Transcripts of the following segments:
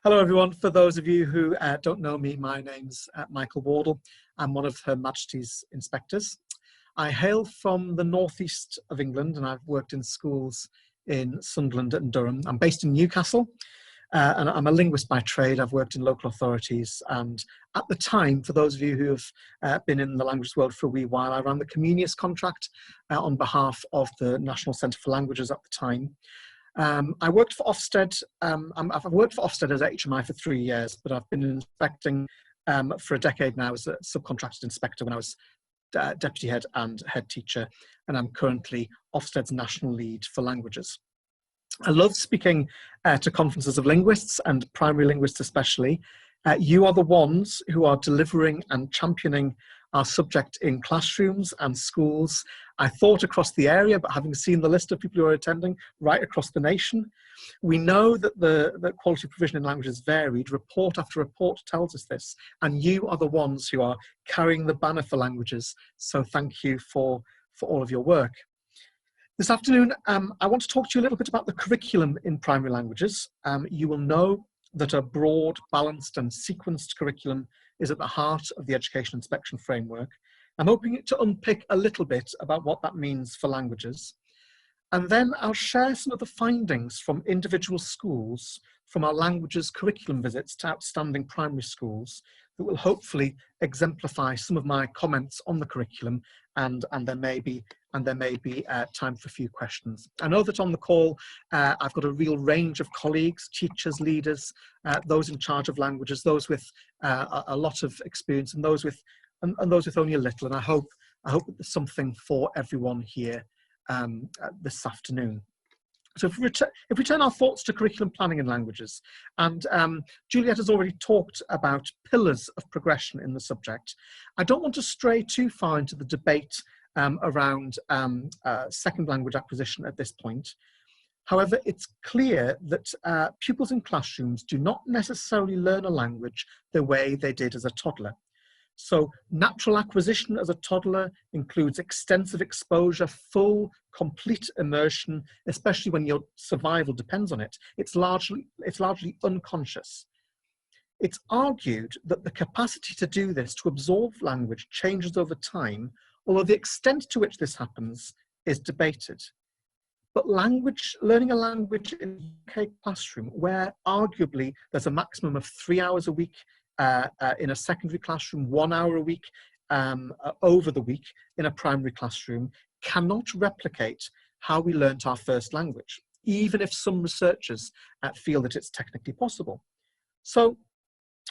Hello everyone. For those of you who don't know me, my name's Michael Wardle. I'm one of Her Majesty's inspectors. I hail from the northeast of England and I've worked in schools in Sunderland and Durham. I'm based in Newcastle and I'm a linguist by trade. I've worked in local authorities, and at the time, for those of you who have been in the languages world for a wee while, I ran the Comenius contract on behalf of the National Centre for Languages at the time. I worked for Ofsted. I've worked for Ofsted as HMI for 3 years, but I've been inspecting for a decade now as a subcontracted inspector when I was deputy head and head teacher, and I'm currently Ofsted's national lead for languages. I love speaking to conferences of linguists and primary linguists especially. You are the ones who are delivering and championing our subject in classrooms and schools. I thought across the area, but having seen the list of people who are attending right across the nation, we know that the quality of provision in languages varied. Report after report tells us this, and you are the ones who are carrying the banner for languages. So thank you for all of your work. This afternoon, I want to talk to you a little bit about the curriculum in primary languages. You will know that a broad, balanced and sequenced curriculum is at the heart of the education inspection framework. I'm hoping to unpick a little bit about what that means for languages. And then I'll share some of the findings from individual schools from our languages curriculum visits to outstanding primary schools that will hopefully exemplify some of my comments on the curriculum, and there may be time for a few questions. I know that on the call I've got a real range of colleagues, teachers, leaders, those in charge of languages, those with a lot of experience and those with only a little, and I hope that there's something for everyone here this afternoon. So if we turn our thoughts to curriculum planning in languages, and Juliet has already talked about pillars of progression in the subject, I don't want to stray too far into the debate around second language acquisition at this point. However, it's clear that pupils in classrooms do not necessarily learn a language the way they did as a toddler. So natural acquisition as a toddler includes extensive exposure, full, complete immersion, especially when your survival depends on it. It's largely unconscious. It's argued that the capacity to do this, to absorb language, changes over time, although the extent to which this happens is debated. But learning a language in a UK classroom, where arguably there's a maximum of 3 hours a week in a secondary classroom, 1 hour a week over the week in a primary classroom, cannot replicate how we learnt our first language, even if some researchers feel that it's technically possible. So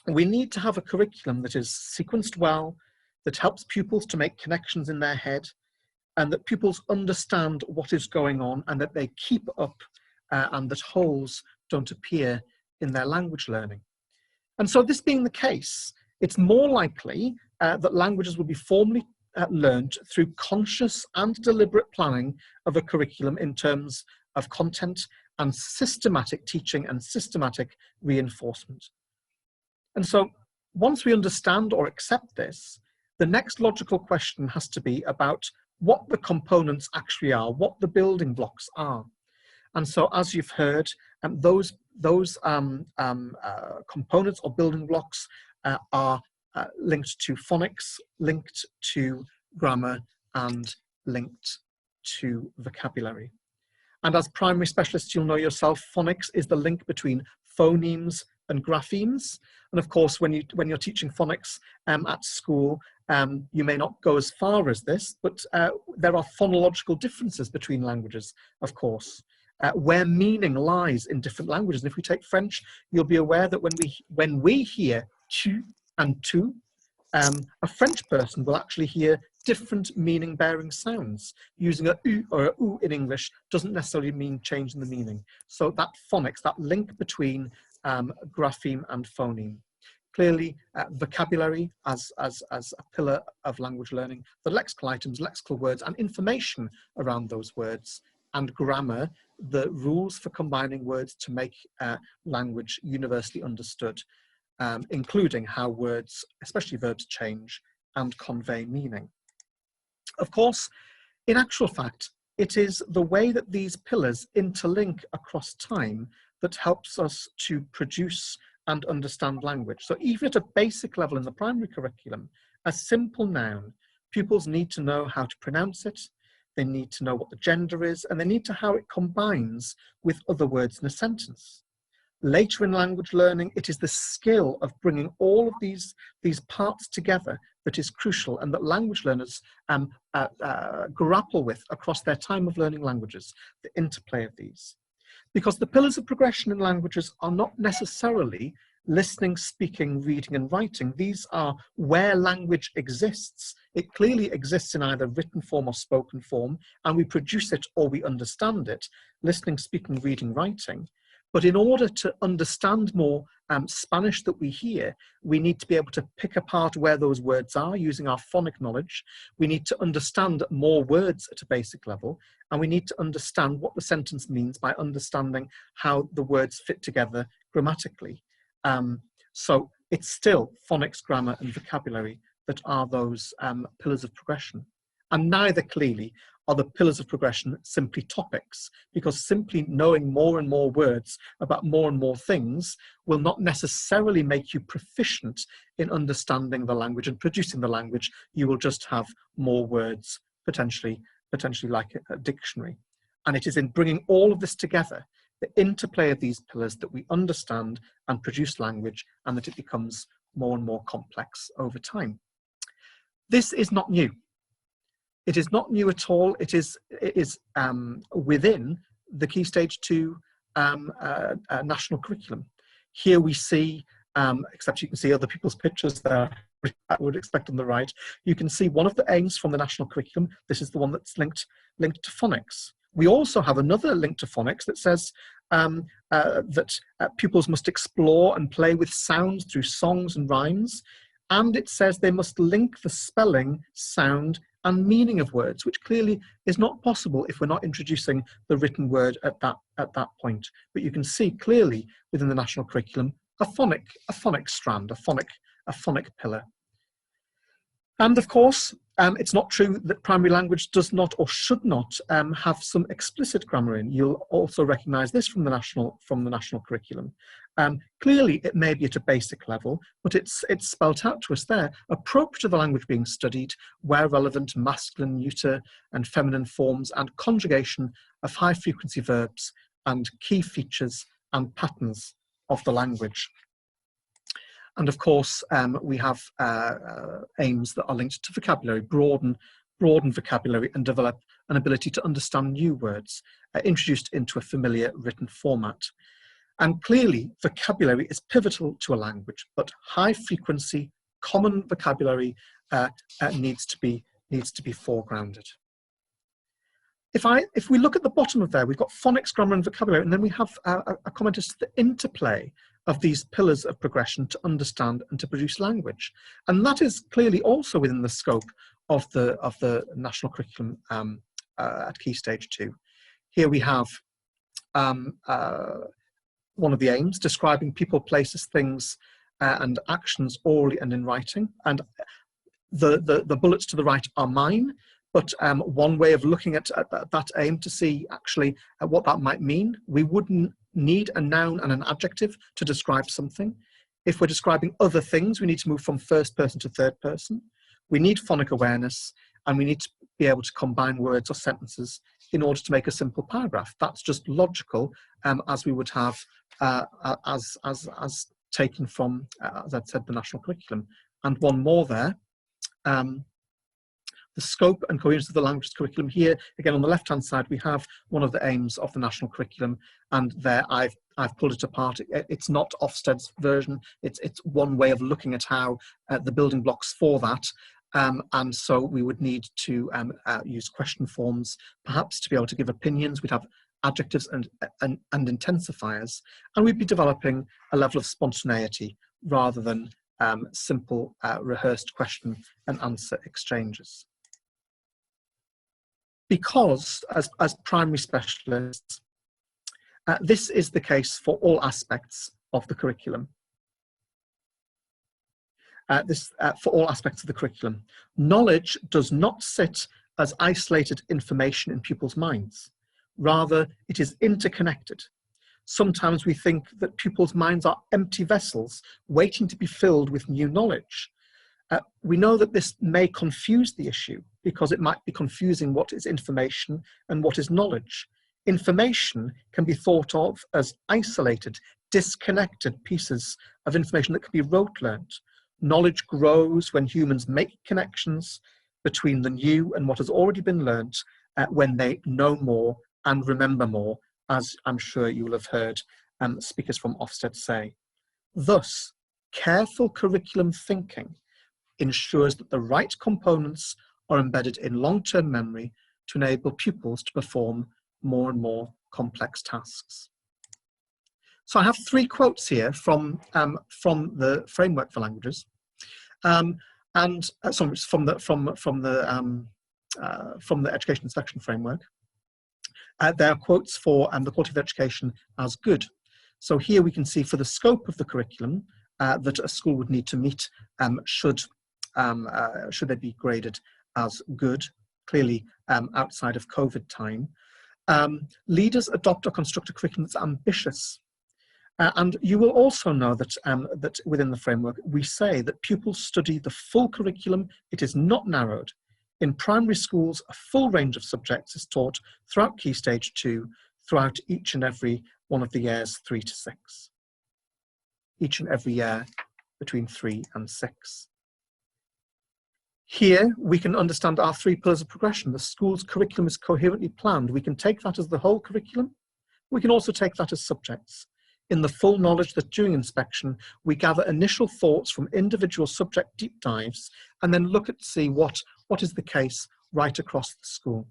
we need to have a curriculum that is sequenced well, that helps pupils to make connections in their head, and that pupils understand what is going on and that they keep up and that holes don't appear in their language learning. And so this being the case, it's more likely that languages will be formally learned through conscious and deliberate planning of a curriculum in terms of content and systematic teaching and systematic reinforcement. And so once we understand or accept this, the next logical question has to be about what the components actually are, what the building blocks are. And so, as you've heard, those components or building blocks are linked to phonics, linked to grammar, and linked to vocabulary. And as primary specialists, you'll know yourself, phonics is the link between phonemes and graphemes. And of course, when you're teaching phonics at school, you may not go as far as this, but there are phonological differences between languages, of course. Where meaning lies in different languages. And if we take French, you'll be aware that when we hear tu and tu, a French person will actually hear different meaning-bearing sounds. Using a u or a oo in English doesn't necessarily mean changing the meaning. So that phonics, that link between grapheme and phoneme. Clearly, vocabulary as a pillar of language learning, the lexical items, lexical words, and information around those words, and grammar, the rules for combining words to make language universally understood, including how words, especially verbs, change and convey meaning. Of course, in actual fact, it is the way that these pillars interlink across time that helps us to produce and understand language. So even at a basic level in the primary curriculum, a simple noun, pupils need to know how to pronounce it, they need to know what the gender is, and they need to know how it combines with other words in a sentence. Later in language learning, it is the skill of bringing all of these parts together that is crucial, and that language learners grapple with across their time of learning languages, the interplay of these. Because the pillars of progression in languages are not necessarily listening, speaking, reading, and writing. These are where language exists. It clearly exists in either written form or spoken form, and we produce it or we understand it, listening, speaking, reading, writing. But in order to understand more Spanish that we hear, we need to be able to pick apart where those words are using our phonic knowledge. We need to understand more words at a basic level, and we need to understand what the sentence means by understanding how the words fit together grammatically. So it's still phonics, grammar, and vocabulary that are those pillars of progression. And neither clearly are the pillars of progression simply topics, because simply knowing more and more words about more and more things will not necessarily make you proficient in understanding the language and producing the language. You will just have more words, potentially like a dictionary. And it is in bringing all of this together, the interplay of these pillars, that we understand and produce language, and that it becomes more and more complex over time. This is not new. It is not new at all. It is within the Key Stage 2 national curriculum. Here we see, except you can see other people's pictures there, I would expect on the right, you can see one of the aims from the national curriculum. This is the one that's linked to phonics. We also have another link to phonics that says that pupils must explore and play with sounds through songs and rhymes. And it says they must link the spelling, sound, and meaning of words, which clearly is not possible if we're not introducing the written word at that point. But you can see clearly within the national curriculum a phonic strand, a phonic pillar. And of course, it's not true that primary language does not or should not have some explicit grammar in. You'll also recognise this from the national curriculum. Clearly, it may be at a basic level, but it's spelt out to us there, appropriate to the language being studied, where relevant, masculine, neuter, and feminine forms, and conjugation of high-frequency verbs, and key features and patterns of the language. And of course, we have aims that are linked to vocabulary, broaden vocabulary and develop an ability to understand new words, introduced into a familiar written format. And clearly, vocabulary is pivotal to a language, but high frequency, common vocabulary needs to be foregrounded. If we look at the bottom of there, we've got phonics, grammar, and vocabulary, and then we have a comment as to the interplay of these pillars of progression to understand and to produce language. And that is clearly also within the scope of the national curriculum at Key Stage 2. Here we have one of the aims, describing people, places, things, and actions orally and in writing. And the bullets to the right are mine, but one way of looking at that aim to see actually what that might mean, we wouldn't need a noun and an adjective to describe something. If we're describing other things, we need to move from first person to third person. We need phonic awareness, and we need to be able to combine words or sentences in order to make a simple paragraph. That's just logical, as we would have as taken from, as I'd said, the national curriculum. And one more there. The scope and coherence of the languages curriculum. Here, again, on the left-hand side, we have one of the aims of the national curriculum, and there I've pulled it apart. It's not Ofsted's version. It's one way of looking at how the building blocks for that. And so we would need to use question forms, perhaps to be able to give opinions. We'd have adjectives and intensifiers, and we'd be developing a level of spontaneity rather than simple rehearsed question and answer exchanges. Because as primary specialists, this is the case for all aspects of the curriculum. For all aspects of the curriculum. Knowledge does not sit as isolated information in pupils' minds. Rather, it is interconnected. Sometimes we think that pupils' minds are empty vessels waiting to be filled with new knowledge. We know that this may confuse the issue because it might be confusing what is information and what is knowledge. Information can be thought of as isolated, disconnected pieces of information that can be rote learnt. Knowledge grows when humans make connections between the new and what has already been learnt when they know more and remember more, as I'm sure you will have heard speakers from Ofsted say. Thus, careful curriculum thinking ensures that the right components are embedded in long-term memory to enable pupils to perform more and more complex tasks. So I have 3 quotes here from the Framework for Languages, sorry, from the Education Inspection Framework. They are quotes for the quality of education as good. So here we can see for the scope of the curriculum that a school would need to meet should they be graded as good, clearly outside of COVID time. Leaders adopt or construct a curriculum that's ambitious. And you will also know that, that within the framework, we say that pupils study the full curriculum. It is not narrowed. In primary schools, a full range of subjects is taught throughout Key Stage 2, throughout each and every one of the years 3 to 6. Each and every year between 3 and 6. Here, we can understand our 3 pillars of progression. The school's curriculum is coherently planned. We can take that as the whole curriculum. We can also take that as subjects. In the full knowledge that during inspection, we gather initial thoughts from individual subject deep dives and then look at see what is the case right across the school.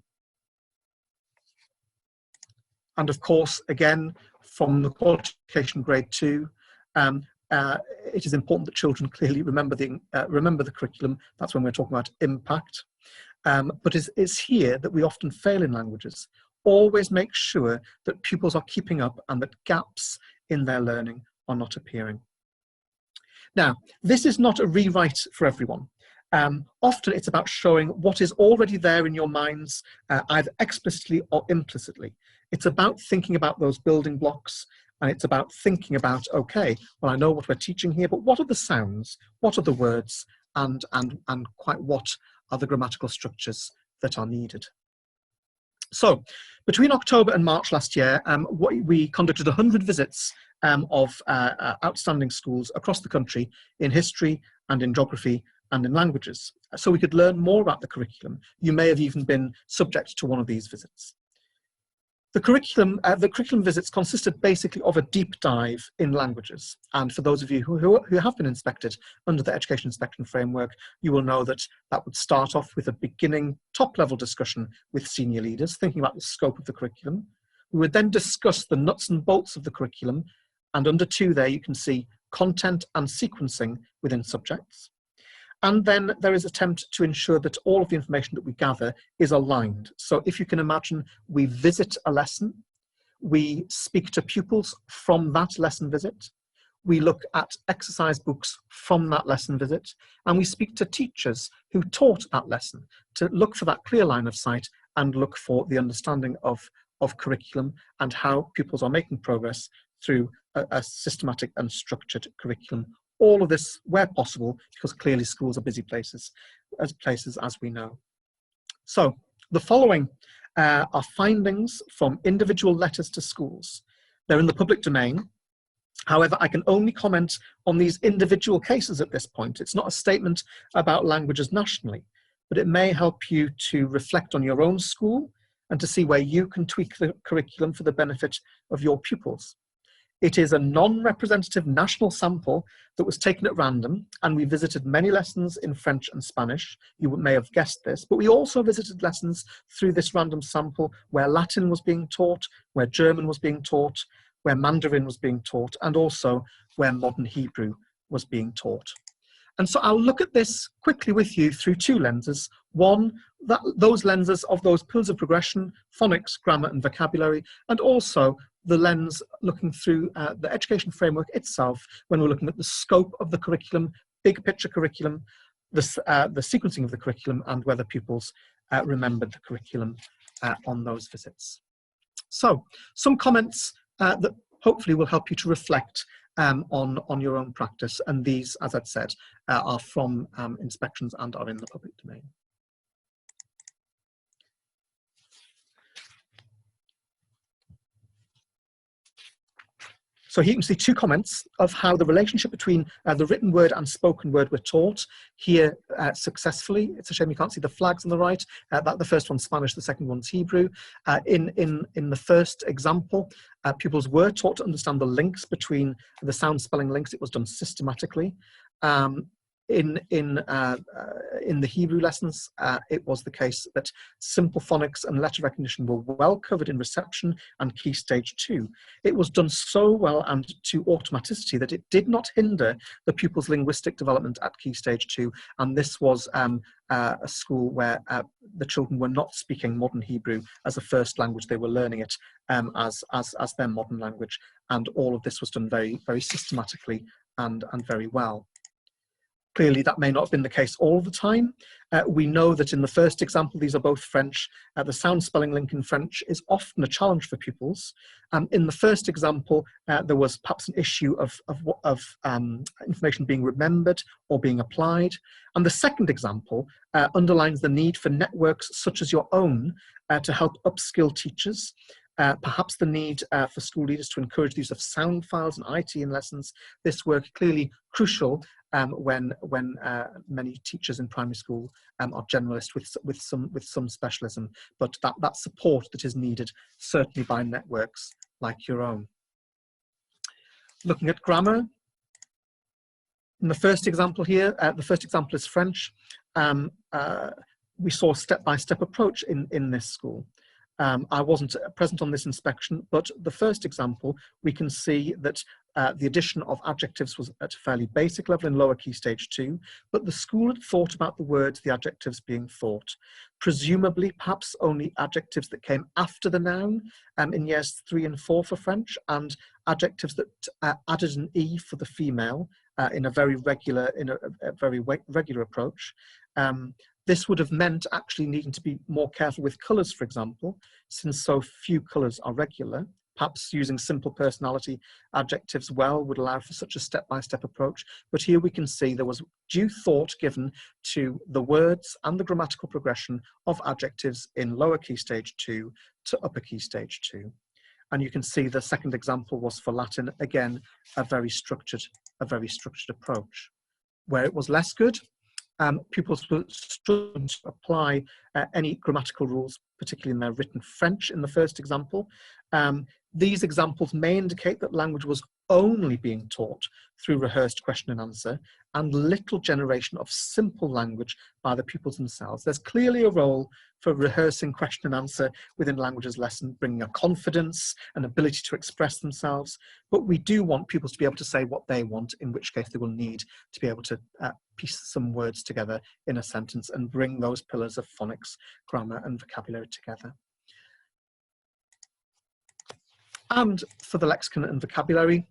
And of course, again, from the qualification grade 2, it is important that children clearly remember the curriculum. That's when we're talking about impact. But it's here that we often fail in languages. Always make sure that pupils are keeping up and that gaps in their learning are not appearing. Now, this is not a rewrite for everyone. Often it's about showing what is already there in your minds, either explicitly or implicitly. It's about thinking about those building blocks, and it's about thinking about, okay, well, I know what we're teaching here, but what are the sounds, what are the words, and quite what are the grammatical structures that are needed. So, between October and March last year, we conducted 100 visits of outstanding schools across the country in history and in geography and in languages, so we could learn more about the curriculum. You may have even been subject to one of these visits. The curriculum visits consisted basically of a deep dive in languages. And for those of you who have been inspected under the Education Inspection Framework, you will know that that would start off with a beginning top-level discussion with senior leaders, thinking about the scope of the curriculum. We would then discuss the nuts and bolts of the curriculum. And under 2 there, you can see content and sequencing within subjects. And then there is an attempt to ensure that all of the information that we gather is aligned. So if you can imagine, we visit a lesson, we speak to pupils from that lesson visit, we look at exercise books from that lesson visit, and we speak to teachers who taught that lesson to look for that clear line of sight and look for the understanding of curriculum and how pupils are making progress through a systematic and structured curriculum. All of this where possible, because clearly schools are busy places as we know. So the following are findings from individual letters to schools. They're in the public domain. However, I can only comment on these individual cases at this point. It's not a statement about languages nationally, but it may help you to reflect on your own school and to see where you can tweak the curriculum for the benefit of your pupils. It is a non-representative national sample that was taken at random, and we visited many lessons in French and Spanish. You may have guessed this, but we also visited lessons through this random sample where Latin was being taught, where German was being taught, where Mandarin was being taught, and also where modern Hebrew was being taught. And so I'll look at this quickly with you through 2 lenses. One, those lenses of those pillars of progression, phonics, grammar and vocabulary, and also the lens looking through the education framework itself when we're looking at the scope of the curriculum, big picture curriculum, the sequencing of the curriculum, and whether pupils remembered the curriculum on those visits. So, some comments that hopefully will help you to reflect on your own practice. And these, as I'd said, are from inspections and are in the public domain. So here you can see two comments of how the relationship between the written word and spoken word were taught here successfully. It's a shame you can't see the flags on the right. The first one's Spanish, the second one's Hebrew. In the first example, pupils were taught to understand the links between the sound spelling links. It was done systematically. In the Hebrew lessons, it was the case that simple phonics and letter recognition were well covered in reception and key stage 2. It was done so well and to automaticity that it did not hinder the pupil's linguistic development at key stage 2. And this was a school where the children were not speaking modern Hebrew as a first language. They were learning it as their modern language. And all of this was done very, very systematically and very well. Clearly, that may not have been the case all the time. We know that in the first example, these are both French. The sound spelling link in French is often a challenge for pupils. In the first example, there was perhaps an issue of information being remembered or being applied. And the second example underlines the need for networks such as your own to help upskill teachers. Perhaps the need for school leaders to encourage the use of sound files and IT in lessons. This work clearly crucial when many teachers in primary school are generalists with some specialism, but that support that is needed certainly by networks like your own. Looking at grammar, in the first example here, the first example is French. We saw a step-by-step approach in this school. I wasn't present on this inspection, but the first example, we can see that the addition of adjectives was at a fairly basic level in lower key stage 2, but the school had thought about the words, the adjectives being thought. Presumably, perhaps only adjectives that came after the noun in years 3 and 4 for French, and adjectives that added an E for the female in a very regular approach. This would have meant actually needing to be more careful with colours, for example, since so few colours are regular. Perhaps using simple personality adjectives well would allow for such a step-by-step approach. But here we can see there was due thought given to the words and the grammatical progression of adjectives in lower key stage 2 to upper key stage 2. And you can see the second example was for Latin, again, a very structured approach. Where it was less good, pupils were struggling to apply any grammatical rules, particularly in their written French in the first example. These examples may indicate that language was only being taught through rehearsed question and answer and little generation of simple language by the pupils themselves. There's clearly a role for rehearsing question and answer within languages lesson, bringing a confidence and ability to express themselves, but we do want pupils to be able to say what they want, in which case they will need to be able to piece some words together in a sentence and bring those pillars of phonics, grammar and vocabulary together. And for the lexicon and vocabulary,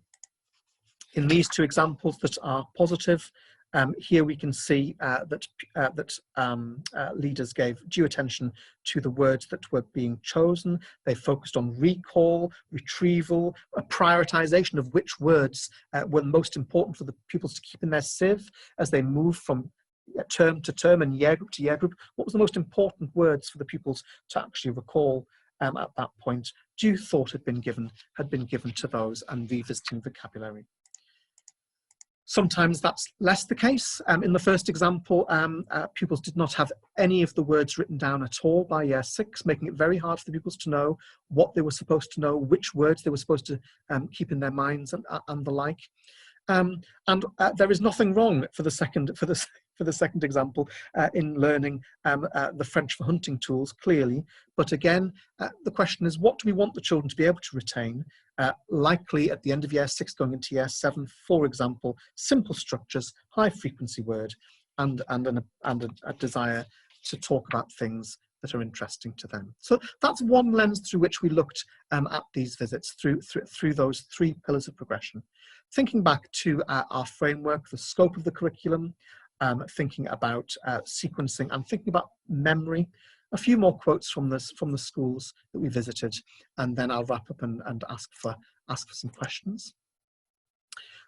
in these two examples that are positive, here we can see that leaders gave due attention to the words that were being chosen. They focused on recall, retrieval, a prioritization of which words were most important for the pupils to keep in their sieve as they move from term to term and year group to year group. What was the most important words for the pupils to actually recall at that point? Due thought had been given to those and revisiting vocabulary. Sometimes that's less the case. In the first example, pupils did not have any of the words written down at all by year 6, making it very hard for the pupils to know what they were supposed to know, which words they were supposed to keep in their minds and the like. There is nothing wrong for the second example in learning the French for hunting tools, clearly. But again, the question is, what do we want the children to be able to retain? Likely at the end of year 6 going into year 7, for example, simple structures, high frequency word, and a desire to talk about things that are interesting to them. So that's one lens through which we looked at these visits, through those 3 pillars of progression. Thinking back to our framework, the scope of the curriculum, thinking about sequencing and thinking about memory. A few more quotes from the schools that we visited, and then I'll wrap up and ask for ask for some questions.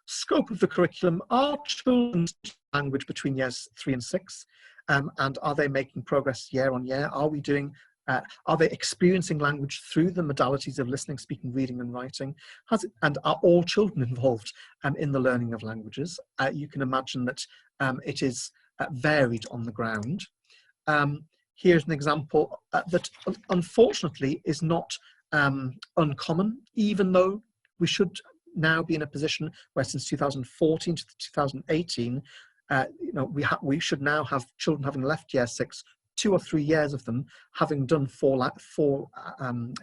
Scope of the curriculum: are children studying language between years 3 and 6? And are they making progress year on year? Are they experiencing language through the modalities of listening, speaking, reading and writing? And are all children involved in the learning of languages? You can imagine that it is varied on the ground. Here's an example that unfortunately is not uncommon, even though we should now be in a position where since 2014 to 2018, we should now have children having left year 6, 2 or 3 years of them having done four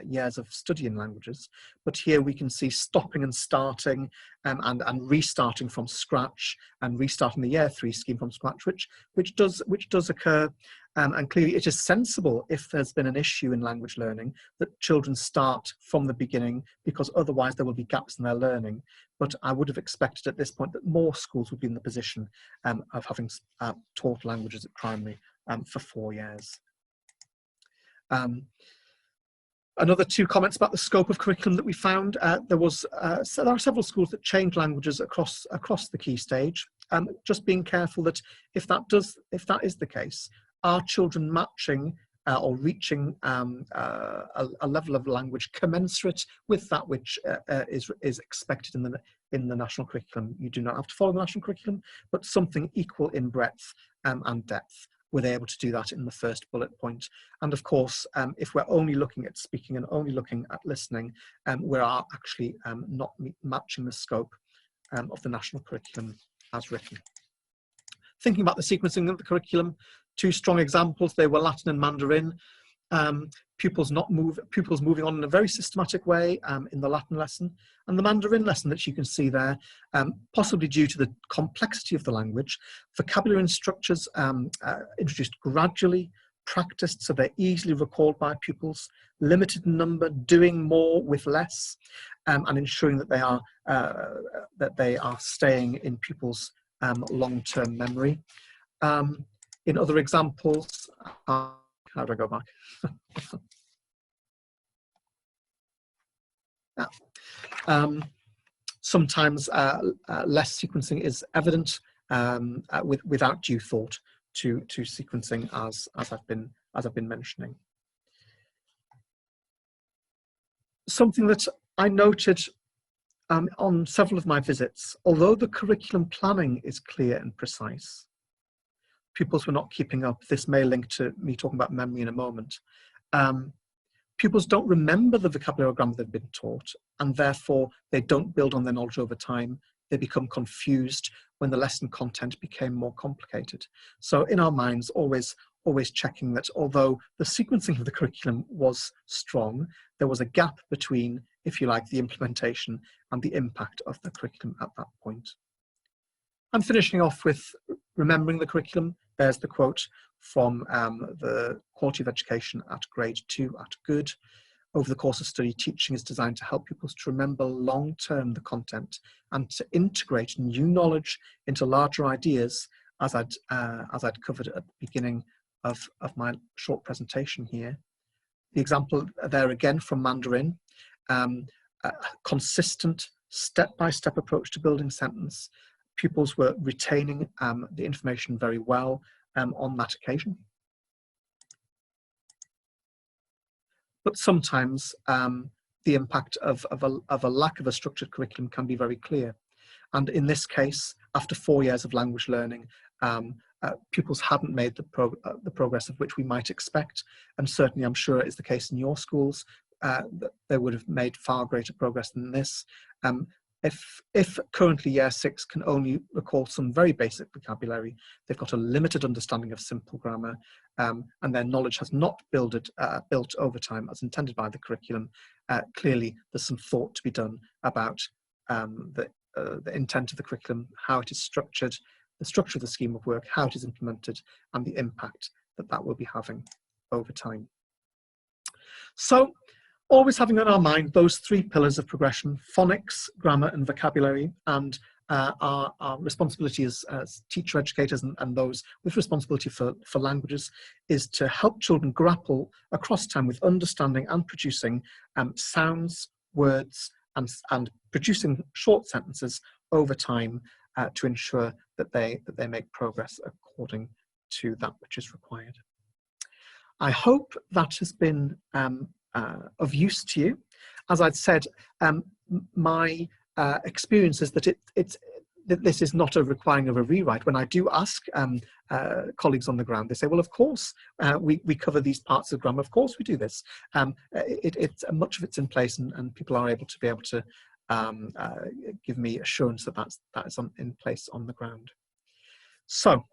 years of study in languages. But here we can see stopping and starting and restarting from scratch, and restarting the year 3 scheme from scratch, which does occur. And clearly it is sensible, if there's been an issue in language learning, that children start from the beginning, because otherwise there will be gaps in their learning. But I would have expected at this point that more schools would be in the position of having taught languages at primary for 4 years. Another 2 comments about the scope of curriculum that we found. There are several schools that change languages across the key stage. Just being careful that if that is the case, are children matching or reaching a level of language commensurate with that which is expected in the national curriculum? You do not have to follow the national curriculum, but something equal in breadth and depth. Were they able to do that in the first bullet point? And of course, if we're only looking at speaking and only looking at listening, we are actually not matching the scope of the national curriculum as written. Thinking about the sequencing of the curriculum, 2 strong examples: they were Latin and Mandarin. Pupils moving on in a very systematic way in the Latin lesson, and the Mandarin lesson that you can see there, possibly due to the complexity of the language, vocabulary and structures introduced gradually, practiced so they're easily recalled by pupils, limited in number, doing more with less, and ensuring that they are staying in pupils' long-term memory. In other examples, how do I go back? Sometimes less sequencing is evident without due thought to sequencing, as I've been mentioning. Something that I noted on several of my visits: although the curriculum planning is clear and precise, pupils were not keeping up. This may link to me talking about memory in a moment. Pupils don't remember the vocabulary or grammar they've been taught, and therefore they don't build on their knowledge over time. They become confused when the lesson content became more complicated. So in our minds, always checking that although the sequencing of the curriculum was strong, there was a gap between, if you like, the implementation and the impact of the curriculum at that point. I'm finishing off with remembering the curriculum. There's the quote from the Quality of Education at Grade 2 at Good. Over the course of study, teaching is designed to help pupils to remember long-term the content and to integrate new knowledge into larger ideas, as I'd covered at the beginning of my short presentation here. The example there again from Mandarin, a consistent step-by-step approach to building sentence. Pupils were retaining the information very well on that occasion. But sometimes the impact of a lack of a structured curriculum can be very clear. And in this case, after 4 years of language learning, pupils hadn't made the progress of which we might expect. And certainly I'm sure it is the case in your schools, that they would have made far greater progress than this. If currently year 6 can only recall some very basic vocabulary, they've got a limited understanding of simple grammar, and their knowledge has not built over time as intended by the curriculum, clearly there's some thought to be done about the intent of the curriculum, how it is structured, the structure of the scheme of work, how it is implemented, and the impact that will be having over time. So, always having on our mind those 3 pillars of progression: phonics, grammar and vocabulary, and our responsibility as teacher educators and those with responsibility for languages is to help children grapple across time with understanding and producing sounds, words, and producing short sentences over time to ensure that they make progress according to that which is required. I hope that has been of use to you. As I'd said, my experience is that this is not a requiring of a rewrite. When I do ask colleagues on the ground, they say, well, of course, we cover these parts of grammar. Of course we do this. Much of it's in place, and people are able to give me assurance that that is in place on the ground. So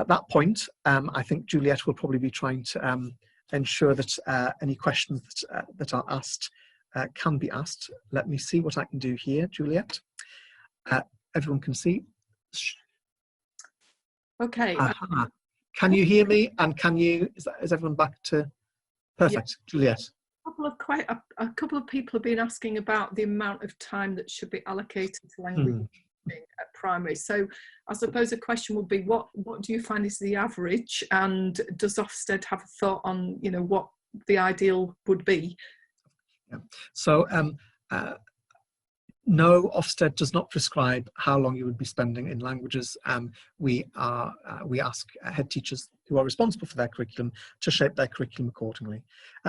at that point, I think Juliet will probably be trying to ensure that any questions that are asked can be asked. Let me see what I can do here, Juliet. Everyone can see. Okay. Can you hear me? And is everyone back to perfect? Yeah. Juliet. A couple of people have been asking about the amount of time that should be allocated to language at primary. So I suppose a question would be, what do you find is the average, and does Ofsted have a thought on what the ideal would be? Yeah. So no, Ofsted does not prescribe how long you would be spending in languages. We ask head teachers who are responsible for their curriculum to shape their curriculum accordingly.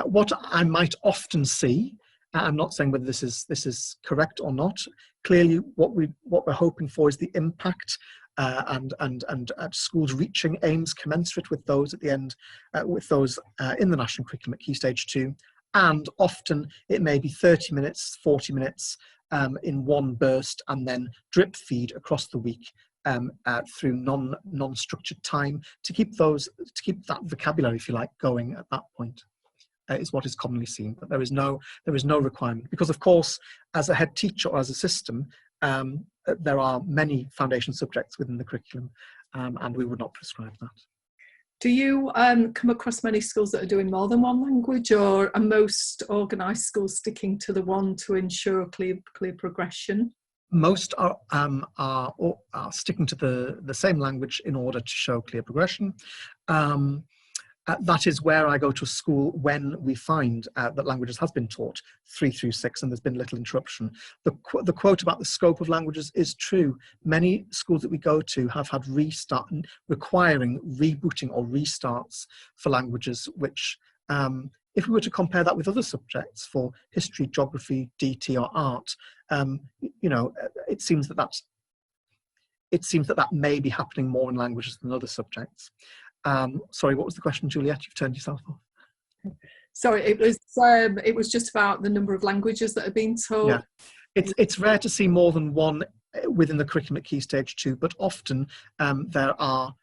What I might often see, I'm not saying whether this is correct or not. Clearly, what we're hoping for is the impact and schools reaching aims commensurate with those at the end, with those in the national curriculum at Key Stage 2. And often it may be 30 minutes, 40 minutes in one burst, and then drip feed across the week through non-structured time to keep that vocabulary, if you like, going at that point. Is what is commonly seen, but there is no requirement, because of course, as a head teacher or as a system, there are many foundation subjects within the curriculum, and we would not prescribe that. Do you come across many schools that are doing more than one language, or are most organised schools sticking to the one to ensure clear progression? Most are sticking to the same language in order to show clear progression. That is where I go to a school when we find that languages has been taught 3 through 6 and there's been little interruption. The quote about the scope of languages is true. Many schools that we go to have had requiring rebooting or restarts for languages, which if we were to compare that with other subjects for history, geography, DT or art, it seems that may be happening more in languages than other subjects. Sorry, what was the question, Juliet? You've turned yourself off. Sorry, it was just about the number of languages that are being taught. Yeah, it's rare to see more than one within the curriculum at Key Stage 2, but often there are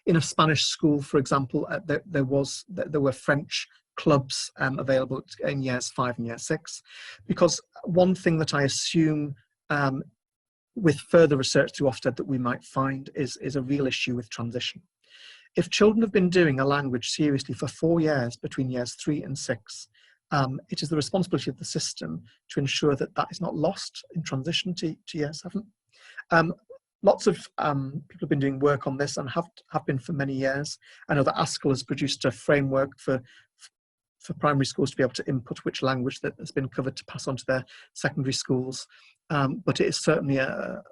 in a Spanish school, for example, there were French clubs available in years 5 and year 6, because one thing that I assume with further research through Ofsted that we might find is a real issue with transition. If children have been doing a language seriously for 4 years between years 3 and 6, it is the responsibility of the system to ensure that that is not lost in transition to year 7. Lots of people have been doing work on this and have been for many years. I know that ASCL has produced a framework for primary schools to be able to input which language that has been covered to pass on to their secondary schools. But it is certainly a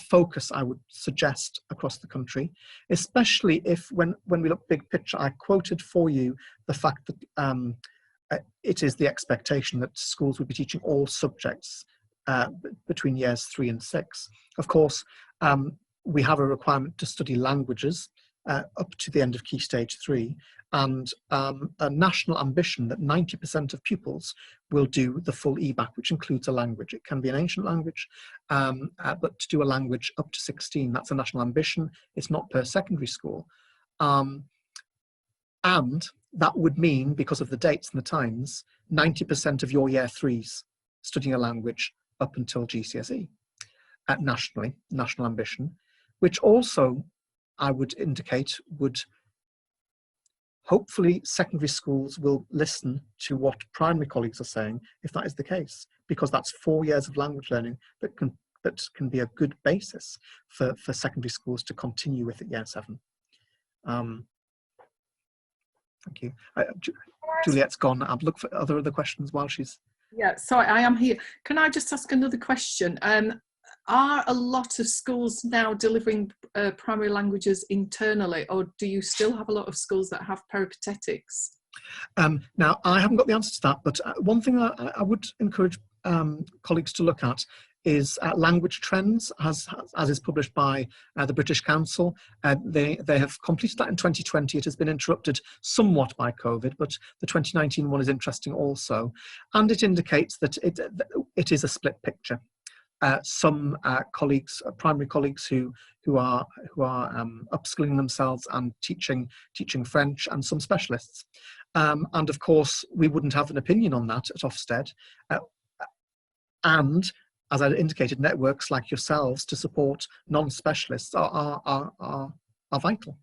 focus I would suggest across the country, especially if when we look big picture. I quoted for you the fact that it is the expectation that schools would be teaching all subjects between years 3 and 6. Of course, we have a requirement to study languages up to the end of Key Stage 3, and a national ambition that 90% of pupils will do the full EBAC, which includes a language. It can be an ancient language, but to do a language up to 16, that's a national ambition. It's not per secondary school. And that would mean, because of the dates and the times, 90% of your year 3s studying a language up until GCSE nationally, national ambition, which also I would indicate would hopefully secondary schools will listen to what primary colleagues are saying if that is the case, because that's 4 years of language learning that can be a good basis for secondary schools to continue with at year 7. Thank you. Juliet's gone. I'll look for other questions while she's Yeah, sorry, I am here. Can I just ask another question? Are a lot of schools now delivering primary languages internally, or do you still have a lot of schools that have peripatetics? Now, I haven't got the answer to that, but one thing I would encourage colleagues to look at is language trends, as is published by the British Council. They have completed that in 2020. It has been interrupted somewhat by COVID, but the 2019 one is interesting also, and it indicates that it is a split picture. Some colleagues, primary colleagues who are upskilling themselves and teaching French, and some specialists. And of course, we wouldn't have an opinion on that at Ofsted. And as I indicated, networks like yourselves to support non-specialists are vital.